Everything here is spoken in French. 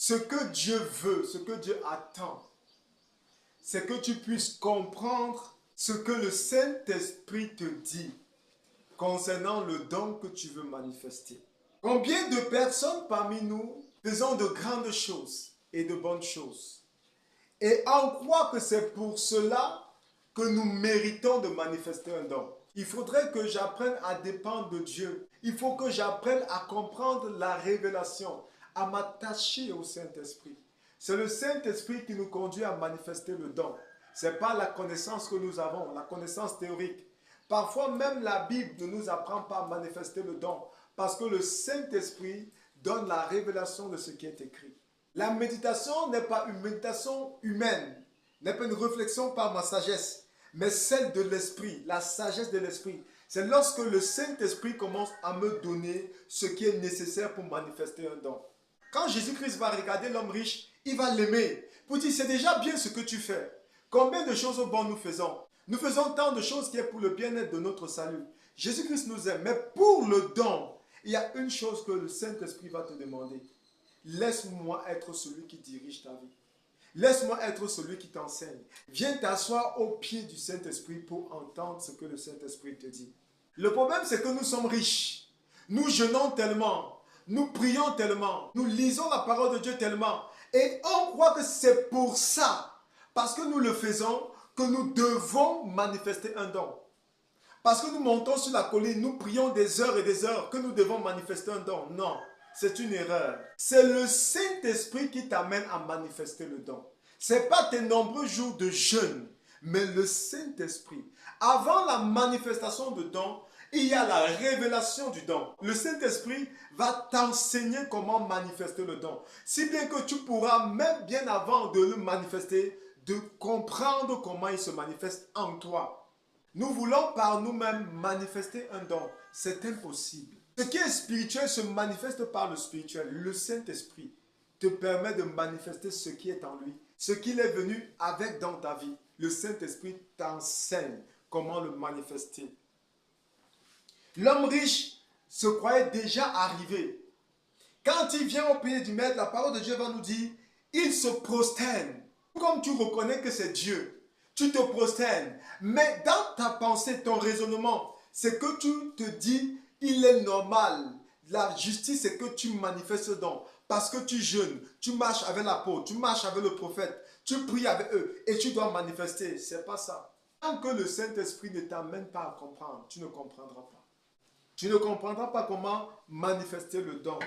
Ce que Dieu veut, ce que Dieu attend, c'est que tu puisses comprendre ce que le Saint-Esprit te dit concernant le don que tu veux manifester. Combien de personnes parmi nous faisons de grandes choses et de bonnes choses et on croit que c'est pour cela que nous méritons de manifester un don. Il faudrait que j'apprenne à dépendre de Dieu. Il faut que j'apprenne à comprendre la révélation, à m'attacher au Saint-Esprit. C'est le Saint-Esprit qui nous conduit à manifester le don. Ce n'est pas la connaissance que nous avons, la connaissance théorique. Parfois même la Bible ne nous apprend pas à manifester le don parce que le Saint-Esprit donne la révélation de ce qui est écrit. La méditation n'est pas une méditation humaine, n'est pas une réflexion par ma sagesse, mais celle de l'Esprit, la sagesse de l'Esprit. C'est lorsque le Saint-Esprit commence à me donner ce qui est nécessaire pour manifester un don. Quand Jésus-Christ va regarder l'homme riche, il va l'aimer. Pour dire, c'est déjà bien ce que tu fais. Combien de choses bonnes nous faisons? Nous faisons tant de choses qui est pour le bien-être de notre salut. Jésus-Christ nous aime, mais pour le don, il y a une chose que le Saint-Esprit va te demander. Laisse-moi être celui qui dirige ta vie. Laisse-moi être celui qui t'enseigne. Viens t'asseoir au pied du Saint-Esprit pour entendre ce que le Saint-Esprit te dit. Le problème, c'est que nous sommes riches. Nous jeûnons tellement. Nous prions tellement. Nous lisons la parole de Dieu tellement. Et on croit que c'est pour ça, parce que nous le faisons, que nous devons manifester un don. Parce que nous montons sur la colline, nous prions des heures et des heures, que nous devons manifester un don. Non. C'est une erreur. C'est le Saint-Esprit qui t'amène à manifester le don. Ce n'est pas tes nombreux jours de jeûne, mais le Saint-Esprit. Avant la manifestation de don, il y a la révélation du don. Le Saint-Esprit va t'enseigner comment manifester le don. Si bien que tu pourras, même bien avant de le manifester, de comprendre comment il se manifeste en toi. Nous voulons par nous-mêmes manifester un don. C'est impossible. Ce qui est spirituel se manifeste par le spirituel. Le Saint-Esprit te permet de manifester ce qui est en lui. Ce qu'il est venu avec dans ta vie. Le Saint-Esprit t'enseigne comment le manifester. L'homme riche se croyait déjà arrivé. Quand il vient au pays du Maître, la parole de Dieu va nous dire, il se prosterne. Comme tu reconnais que c'est Dieu, tu te prosternes. Mais dans ta pensée, ton raisonnement, c'est que tu te dis, il est normal. La justice, c'est que tu manifestes ce don. Parce que tu jeûnes, tu marches avec l'apôtre, tu marches avec le prophète, tu pries avec eux et tu dois manifester. C'est pas ça. Tant que le Saint-Esprit ne t'amène pas à comprendre, tu ne comprendras pas. Tu ne comprendras pas comment manifester le don.